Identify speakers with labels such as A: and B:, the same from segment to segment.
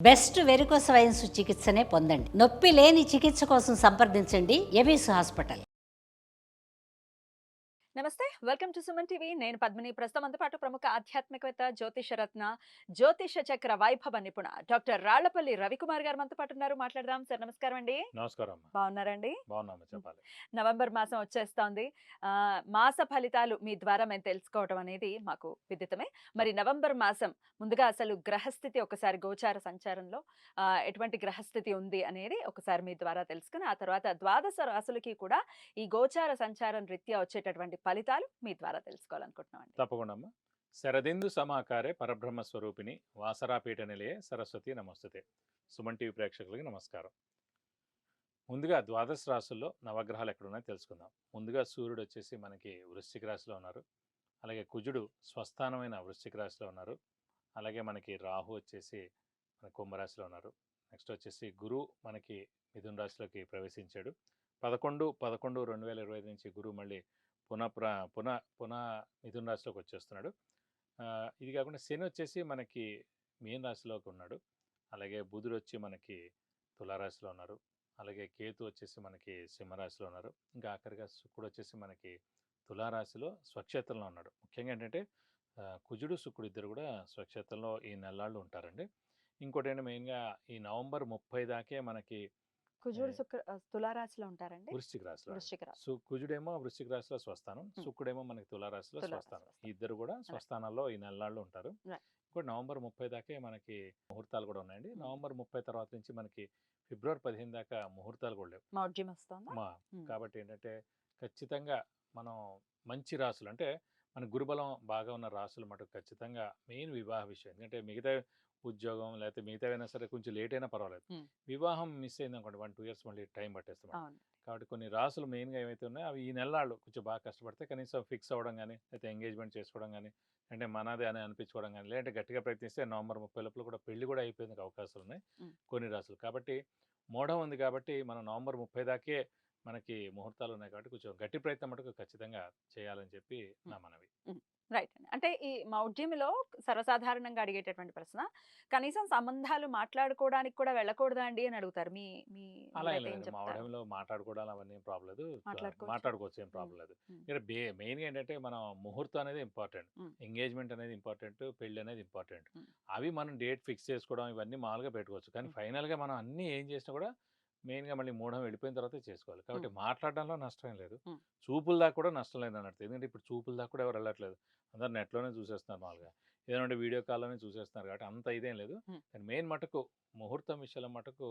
A: Best varicose veins చికిత్సనే పొందండి. నొప్పి లేని చికిత్స కోసం సంప్రదించండి ఎవిస్ హాస్పిటల్.
B: నమస్తే, వెల్కమ్ టు సుమన్ టీవీ. నేను పద్మిని. ప్రస్తుతం మనతో పాటు ప్రముఖ ఆధ్యాత్మికవేత్త, జ్యోతిష రత్న, జ్యోతిష చక్ర వైభవ నిపుణ డాక్టర్ రాళ్లపల్లి రవికుమార్ గారు మనతో పాటు ఉన్నారు. మాట్లాడదాం. సార్ నమస్కారం అండి.
C: నమస్కారం.
B: బాగున్నారండి?
C: బాగున్నాము. చెప్పాలి.
B: నవంబర్ మాసం వచ్చేస్తోంది. మాస ఫలితాలు మీ ద్వారా మేము తెలుసుకోవడం అనేది మాకు విదితమే. మరి నవంబర్ మాసం ముందుగా అసలు గ్రహస్థితి ఒకసారి గోచార సంచారంలో ఎటువంటి గ్రహస్థితి ఉంది అనేది ఒకసారి మీ ద్వారా తెలుసుకుని ఆ తర్వాత ద్వాదశ రాశులకి కూడా ఈ గోచార సంచారం రీత్యా వచ్చేటటువంటి ఫలితాలు మీ ద్వారా తెలుసుకోవాలనుకుంటున్నామండి.
C: తప్పకుండా అమ్మా. శరదిందు సమాకారే పరబ్రహ్మ స్వరూపిణి వాసరాపీఠ నిలయే సరస్వతి నమస్తుతే. సుమన్ టీవీ ప్రేక్షకులకి నమస్కారం. ముందుగా ద్వాదశ రాశుల్లో నవగ్రహాలు ఎక్కడున్నాయో తెలుసుకుందాం. ముందుగా సూర్యుడు వచ్చేసి మనకి వృశ్చిక రాశిలో ఉన్నారు. అలాగే కుజుడు స్వస్థానమైన వృశ్చిక రాశిలో ఉన్నారు. అలాగే మనకి రాహు వచ్చేసి మన కుంభరాశిలో ఉన్నారు. నెక్స్ట్ వచ్చేసి గురు మనకి మిథున రాశిలోకి ప్రవేశించాడు. 11/11/2025 నుంచి గురువు మళ్ళీ పునః మిథున రాశిలోకి వచ్చేస్తున్నాడు. ఇది కాకుండా శని వచ్చేసి మనకి మీన రాశిలోకి ఉన్నాడు. అలాగే బుధుడు వచ్చి మనకి తులారాశిలో ఉన్నారు. అలాగే కేతు వచ్చేసి మనకి సింహరాశిలో ఉన్నారు. ఇంకా ఆఖరిగా శుక్రుడు వచ్చేసి మనకి తులారాశిలో స్వక్షేత్రంలో ఉన్నాడు. ముఖ్యంగా ఏంటంటే కుజుడు శుక్రుడు ఇద్దరు కూడా స్వక్షేత్రంలో ఈ నెలలాళ్ళు ఉంటారండి. ఇంకోటి ఏంటంటే మెయిన్గా ఈ నవంబర్ 30 దాకే మనకి
B: కుజుడు తులారాశిలో ఉంటారండి.
C: వృశ్చిక రాశిలో.
B: వృశ్చిక రాశి.
C: కుజుడేమో వృశ్చిక రాశిలో స్వస్థానం, శుక్రుడేమో మనకి తులారాశిలో స్వస్థానం. ఇద్దరు కూడా స్వస్థానాల్లో ఈ నెలల్లో ఉంటారు. ఇంకోటి నవంబర్ 30 దాకే మనకి ముహూర్తాలు కూడా ఉన్నాయండి. నవంబర్ 30 తర్వాత నుంచి మనకి ఫిబ్రవరి 15 దాకా ముహూర్తాలు కూడా లేవు. కాబట్టి ఏంటంటే ఖచ్చితంగా మనం మంచి రాసులు అంటే మన గురుబలం బాగా ఉన్న రాసులు మటుకు ఖచ్చితంగా మెయిన్ వివాహ విషయం. ఎందుకంటే మిగతా ఉద్యోగం లేకపోతే మిగతావైనా సరే కొంచెం లేట్ అయినా పర్వాలేదు. వివాహం మిస్ అయింది అనుకోండి 1-2 years మళ్ళీ టైం పట్టేస్తాం. కాబట్టి కొన్ని రాసులు మెయిన్గా ఏవైతే ఉన్నాయో అవి ఈ నెలలు కొంచెం బాగా కష్టపడితే కనీసం ఫిక్స్ అవ్వడం కానీ లేకపోతే ఎంగేజ్మెంట్ చేసుకోవడం కానీ అంటే మనదే అని అనిపించుకోవడం కానీ లేదంటే గట్టిగా ప్రయత్నిస్తే నవంబర్ 30 లోపల కూడా పెళ్లి కూడా అయిపోయేందుకు అవకాశాలు ఉన్నాయి కొన్ని రాసులు. కాబట్టి మోఢం ఉంది కాబట్టి మనం నవంబర్ 30 దాకే మనకి ముహూర్తాలు ఉన్నాయి కాబట్టి కొంచెం గట్టి ప్రయత్నం మటుకు ఖచ్చితంగా చేయాలని చెప్పి నా మనవి.
B: రైట్ అండి. అంటే ఈ మౌఢ్యంలో సర్వసాధారణంగా అడిగేటటువంటి ప్రశ్న, కనీసం సంబంధాలు మాట్లాడుకోవడానికి కూడా వెళ్ళకూడదా అండి అని అడుగుతారు. మీ మీ
C: అలా ఏం లేదు. మౌఢ్యంలో మాట్లాడుకోవడం అవన్నీ ఏం ప్రాబ్లం లేదు. మాట్లాడుకోవచ్చు, ఏం ప్రాబ్లం లేదు. మెయిన్గా ఏంటంటే మనం ముహూర్తం అనేది ఇంపార్టెంట్, ఎంగేజ్మెంట్ అనేది ఇంపార్టెంట్, పెళ్లి అనేది ఇంపార్టెంట్. అవి మనం డేట్ ఫిక్స్ చేసుకోవడం ఇవన్నీ మామూలుగా పెట్టుకోవచ్చు. కానీ ఫైనల్గా మనం అన్ని ఏం చేసినా కూడా మెయిన్గా మళ్ళీ మూఢం వెళ్ళిపోయిన తర్వాత చేసుకోవాలి. కాబట్టి మాట్లాడడంలో నష్టం లేదు, చూపుల దాకా కూడా నష్టం లేదు అన్నట్టు. ఎందుకంటే ఇప్పుడు చూపుల దాకా కూడా ఎవరు వెళ్ళట్లేదు, అందరు నెట్లోనే చూసేస్తున్నారు. మామూలుగా ఏదంటే వీడియో కాల్లోనే చూసేస్తున్నారు కాబట్టి అంత ఇదేం లేదు. కానీ మెయిన్ మటుకు ముహూర్తం విషయంలో మటుకు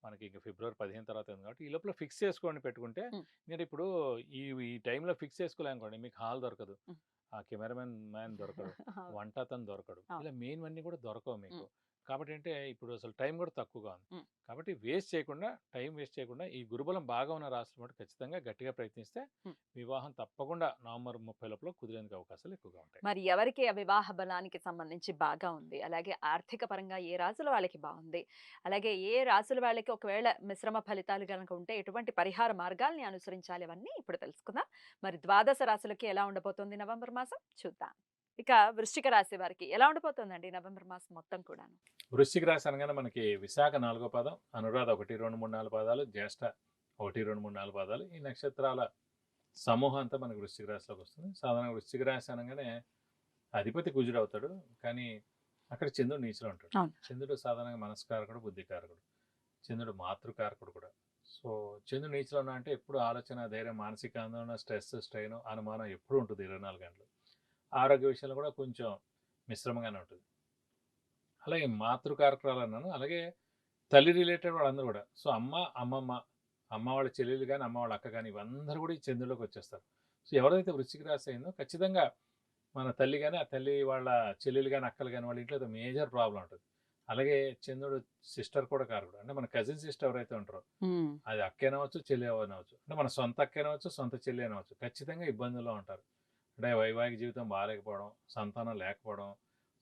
C: మనకి ఇంకా ఫిబ్రవరి 15 తర్వాత ఉంది కాబట్టి ఈ లోపల ఫిక్స్ చేసుకోండి పెట్టుకుంటే. ఎందుకంటే ఇప్పుడు ఈ టైంలో ఫిక్స్ చేసుకోలేనుకోండి మీకు హాల్ దొరకదు, ఆ కెమెరామెన్ దొరకడు, వంట అతను దొరకడు, ఇలా మెయిన్ అన్నీ కూడా దొరకవు మీకు. కాబట్టి అంటే ఇప్పుడు అసలు టైం కూడా తక్కువగా ఉంది. కాబట్టి టైం వేస్ట్ చేయకుండా ఈ గురుబలం బాగా ఉన్న రాష్ట్రం మటు ఖచ్చితంగా గట్టిగా ప్రయత్నిస్తే వివాహం తప్పకుండా నవంబర్ 30 లోపల కుదిరేందుకు అవకాశాలు ఎక్కువగా ఉంటాయి.
B: మరి ఎవరికి ఆ వివాహ బలానికి సంబంధించి బాగా ఉంది, అలాగే ఆర్థిక పరంగా ఏ రాసుల వాళ్ళకి బాగుంది, అలాగే ఏ రాసుల వాళ్ళకి ఒకవేళ మిశ్రమ ఫలితాలు కనుక ఉంటే ఎటువంటి పరిహార మార్గాల్ని అనుసరించాలి, అవన్నీ ఇప్పుడు తెలుసుకుందాం. మరి ద్వాదశ రాశులకి ఎలా ఉండబోతోంది నవంబర్ మాసం చూద్దాం. ఇక వృశ్చిక రాశి వారికి ఎలా ఉండిపోతుందండి నవంబర్ మాసం మొత్తం కూడా?
C: వృశ్చిక రాశి అనగానే మనకి విశాఖ 4వ పాదం, అనురాధ 1, 2, 3, 4 పాదాలు, జ్యేష్ఠ 1, 2, 3, 4 పాదాలు, ఈ నక్షత్రాల సమూహం అంతా మనకి వృశ్చిక రాశిలోకి వస్తుంది. సాధారణంగా వృశ్చిక రాశి అనగానే అధిపతి కుజుడు అవుతాడు, కానీ అక్కడ చంద్రుడు నీచలో ఉంటాడు. చంద్రుడు సాధారణంగా మనస్కారకుడు, బుద్ధికారకుడు, చంద్రుడు మాతృకారకుడు కూడా. సో చంద్రుడు నీచలో ఉన్నా అంటే ఎప్పుడు ఆలోచన, ధైర్యం, మానసిక ఆందోళన, స్ట్రెస్, స్ట్రెయిన్, అనుమానం ఎప్పుడు ఉంటుంది 24 గంటలు. ఆరోగ్య విషయంలో కూడా కొంచెం మిశ్రమంగానే ఉంటుంది. అలాగే మాతృకారకురాలు అన్నాను, అలాగే తల్లి రిలేటెడ్ వాళ్ళందరూ కూడా. సో అమ్మమ్మ వాళ్ళ చెల్లెలు కానీ అమ్మ వాళ్ళ అక్క కానీ ఇవందరూ కూడా ఈ చంద్రులోకి వచ్చేస్తారు. సో ఎవరైతే వృశ్చిక రాశి అయిందో ఖచ్చితంగా మన తల్లి కానీ ఆ తల్లి వాళ్ళ చెల్లెలు కానీ అక్కలు కానీ వాళ్ళ ఇంట్లో మేజర్ ప్రాబ్లం ఉంటుంది. అలాగే చంద్రుడు సిస్టర్ కూడా కారకుడు, అంటే మన కజిన్ సిస్టర్ ఎవరైతే ఉంటారో అది అక్కేనవచ్చు, చెల్లి అనవచ్చు, అంటే మన సొంత అక్కేనవచ్చు, సొంత చెల్లి అనవచ్చు, ఖచ్చితంగా ఇబ్బందుల్లో ఉంటారు. అంటే వైవాహిక జీవితం బాగాలేకపోవడం, సంతానం లేకపోవడం,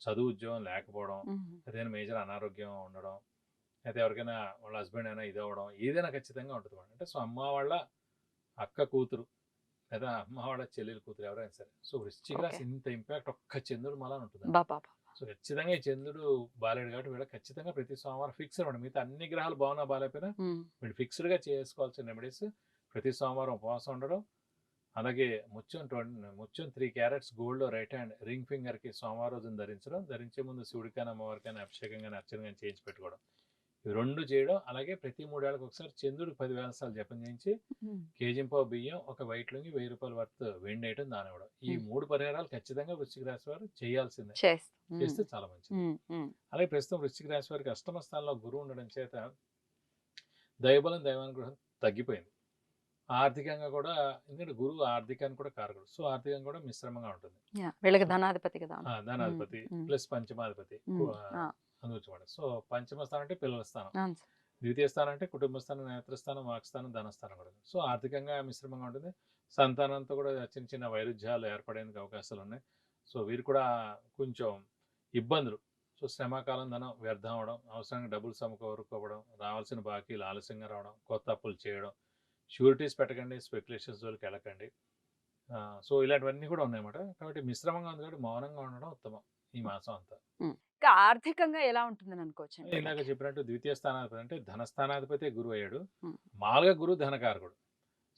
C: చదువు ఉద్యోగం లేకపోవడం, ఏదైనా మేజర్ అనారోగ్యం ఉండడం, అయితే ఎవరికైనా వాళ్ళ హస్బెండ్ అయినా ఇది అవ్వడం, ఏదైనా ఖచ్చితంగా ఉంటుంది. అంటే సో అమ్మ వాళ్ళ అక్క కూతురు లేదా అమ్మ వాళ్ళ చెల్లెలు కూతురు ఎవరైనా సరే. సో వృశ్చిక రాశి ఇంత ఇంపాక్ట్ ఒక్క చంద్రుడు మళ్ళా ఉంటుంది. సో ఖచ్చితంగా ఈ చంద్రుడు బాలేడు కాబట్టి వీళ్ళకి ఖచ్చితంగా ప్రతి సోమవారం ఫిక్స్ అనమాట. మిగతా అన్ని గ్రహాలు బాగున్నా బాగాలేకపోయినా వీళ్ళు ఫిక్స్డ్గా చేసుకోవాల్సిన రెమెడీస్ ప్రతి సోమవారం ఉపవాసం ఉండడం, అలాగే ముత్యం 3 carats gold right hand ring finger కి సోమవారం రోజున ధరించడం, ధరించే ముందు శివుడికైనా అమ్మవారికైనా అభిషేకం కానీ అర్చన కానీ చేయించి పెట్టుకోవడం, ఇవి 2 చేయడం. అలాగే ప్రతి 3 ఏళ్ళకి ఒకసారి చంద్రుడికి 10,000 సార్లు జపం చేయించి కేజింపావు బియ్యం, ఒక వైట్ లుంగి, 1000 రూపాయల వర్త్ వెండి ఐటమ్ దాని ఇవ్వడం. ఈ 3 పరిహారాలు ఖచ్చితంగా వృశ్చిక రాశి వారు చేయాల్సిందే, చేస్తే చాలా మంచిది. అలాగే ప్రస్తుతం వృశ్చిక రాశి వారికి అష్టమ స్థానంలో గురువు ఉండడం చేత దైవబలం దైవానుగ్రహం తగ్గిపోయింది. ఆర్థికంగా కూడా, ఎందుకంటే గురువు ఆర్థికాన్ని కూడా కారకుడు, సో ఆర్థికంగా కూడా మిశ్రమంగా ఉంటుంది.
B: వీళ్ళకి ధనాధిపతి కదా,
C: ధనాధిపతి ప్లస్ పంచమాధిపతి అందుకోమాట. సో పంచమ స్థానం అంటే పిల్లల స్థానం, ద్వితీయ స్థానం అంటే కుటుంబ స్థానం, నేత్రస్థానం, వాక్స్థానం, ధనస్థానం కూడా. సో ఆర్థికంగా మిశ్రమంగా ఉంటుంది. సంతానంతో కూడా చిన్న చిన్న వైరుధ్యాలు ఏర్పడేందుకు అవకాశాలు ఉన్నాయి. సో వీరు కూడా కొంచెం ఇబ్బందులు, సో శ్రమకాలం ధనం వ్యర్థం అవడం, అవసరంగా డబ్బులు సమకూరుకోవడం, రావాల్సిన బాకీలు ఆలస్యంగా రావడం, కొత్త అప్పులు చేయడం, షూరిటీస్ పెట్టకండి, స్పెక్యులేషన్స్ జోలికి వెళ్ళకండి. సో ఇలాంటివన్నీ కూడా ఉన్నాయన్నమాట. కాబట్టి మిశ్రమంగా ఉంది కాబట్టి మౌనంగా ఉండడం ఉత్తమం ఈ మాసం అంతా.
B: ఇంకా ఆర్థికంగా ఎలా ఉంటుందని అనుకోవచ్చు?
C: ఇందాక చెప్పినట్టు ద్వితీయ స్థానాధిపతి అంటే ధనస్థానాధిపతి గురువు అయ్యాడు. మామూలుగా గురువు ధనకారకుడు,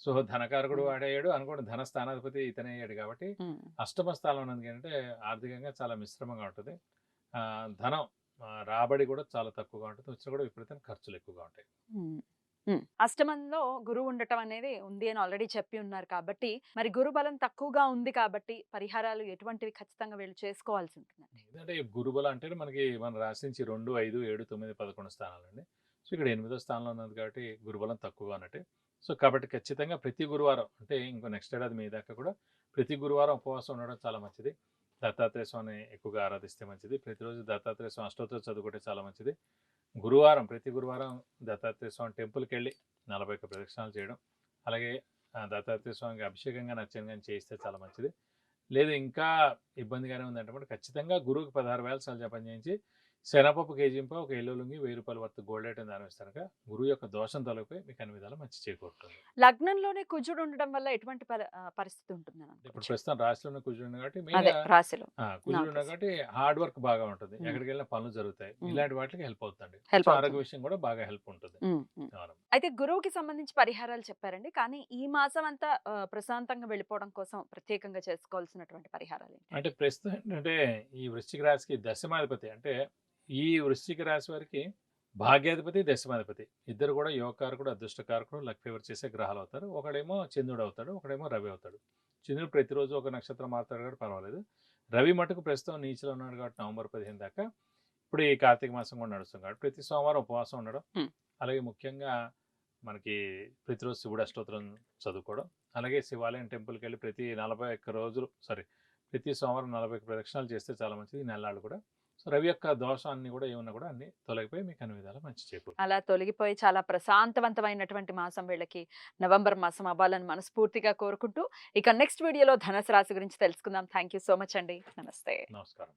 C: సో ధనకారకుడు వాడయ్యాడు అనుకోండి, ధన స్థానాధిపతి ఇతనే అయ్యాడు కాబట్టి అష్టమ స్థానం ఉన్నది ఏంటంటే ఆర్థికంగా చాలా మిశ్రమంగా ఉంటుంది. ధనం రాబడి కూడా చాలా తక్కువగా ఉంటుంది, వచ్చినా కూడా విపరీతమైన ఖర్చులు ఎక్కువగా ఉంటాయి.
B: అష్టమంలో గురువు ఉండటం అనేది ఉంది అని ఆల్రెడీ చెప్పి ఉన్నారు కాబట్టి, మరి గురు బలం తక్కువగా ఉంది కాబట్టి పరిహారాలు ఎటువంటివి ఖచ్చితంగా వీళ్ళు చేసుకోవాల్సి ఉంటుందండి?
C: ఎందుకంటే గురుబలం అంటే మనకి మన రాశి నుంచి 2, 5, 7, 9, 11 స్థానాలు అండి. సో ఇక్కడ 8వ స్థానంలో ఉన్నది కాబట్టి గురుబలం తక్కువగా ఉన్నట్టే. సో కాబట్టి ఖచ్చితంగా ప్రతి గురువారం, అంటే ఇంకో నెక్స్ట్ ఏడాది మీ దాకా కూడా ప్రతి గురువారం ఉపవాసం ఉండడం చాలా మంచిది. దత్తాత్రేయ స్వామిని ఎక్కువగా ఆరాధిస్తే మంచిది. ప్రతిరోజు దత్తాత్రేయ స్వామి అష్టోత్తరం చదువుకుంటే చాలా మంచిది. గురువారం ప్రతి గురువారం దత్తాత్రేయ స్వామి టెంపుల్కి వెళ్ళి 41 ప్రదక్షిణాలు చేయడం, అలాగే దత్తాత్రేయ స్వామికి అభిషేకంగా అర్చన చేయిస్తే చాలా మంచిది. లేదు ఇంకా ఇబ్బందిగానే ఉందంటే ఖచ్చితంగా గురువుకి 16,000 సార్లు జపం చేయించి శనగపప్పు కేజీంపై ఒక ఎల్లులుంగి 1000 రూపాయల వర్త్ గోల్డ్ ఐటమ్ దానం ఇస్తారక గురువు యొక్క దోషం తొలగిపోయి మీకు అన్ని విధాలు మంచి చేకూరుతుంది.
B: లగ్నంలోనే కుజుడు ఉండడం వల్ల ఎటువంటి పరిస్థితి ఉంటుంది?
C: ఇప్పుడు ప్రస్తుతం రాశిలోనే కుజుడు ఉంది కాబట్టి కుజుడు ఉన్న కాబట్టి హార్డ్ వర్క్ బాగా ఉంటుంది, ఎక్కడికి వెళ్ళినా పనులు జరుగుతాయి, ఇలాంటి వాటికి హెల్ప్ అవుతుంది. ఆరోగ్య విషయం కూడా బాగా హెల్ప్ ఉంటుంది.
B: అయితే గురువుకి సంబంధించి పరిహారాలు చెప్పారండి, కానీ ఈ మాసం అంతా ప్రశాంతంగా వెళ్ళిపోవడం కోసం ప్రత్యేకంగా చేసుకోవాల్సినటువంటి పరిహారాలు
C: అంటే ప్రస్తుతం ఏంటంటే ఈ వృశ్చిక రాశికి దశమాధిపతి, అంటే ఈ వృశ్చిక రాశి వారికి భాగ్యాధిపతి, దశమాధిపతి ఇద్దరు కూడా యోగకారకుడు, అదృష్టకారకుడు, లక్ ఫేవర్ చేసే గ్రహాలు అవుతారు. ఒకడేమో చంద్రుడు అవుతాడు, ఒకడేమో రవి అవుతాడు. చంద్రుడు ప్రతిరోజు ఒక నక్షత్రం మారుతాడు కాబట్టి పర్వాలేదు. రవి మటుకు ప్రస్తుతం నీచలో ఉన్నాడు కాబట్టి నవంబర్ 15 దాకా, ఇప్పుడు ఈ కార్తీక మాసం కూడా నడుస్తుంది కాబట్టి ప్రతి సోమవారం ఉపవాసం ఉండడం, అలాగే ముఖ్యంగా మనకి ప్రతిరోజు శివుడు అష్టోత్తరం చదువుకోవడం, అలాగే శివాలయం టెంపుల్కి వెళ్ళి ప్రతి సోమవారం 41 ప్రదక్షిణాలు చేస్తే చాలా మంచిది ఈ నెలలు కూడా. సో రవి యొక్క దోషాన్ని కూడా ఏమన్నా కూడా అన్ని తొలగిపోయి మీకు అన్ని విధాలు మంచి చేకూరు.
B: అలా తొలగిపోయి చాలా ప్రశాంతవంతమైనటువంటి మాసం వీళ్ళకి నవంబర్ మాసం అవ్వాలని మనస్ఫూర్తిగా కోరుకుంటూ, ఇక నెక్స్ట్ వీడియోలో ధనుసు రాశి గురించి తెలుసుకుందాం. థ్యాంక్ యూ సో మచ్ అండి. నమస్తే.
C: నమస్కారం.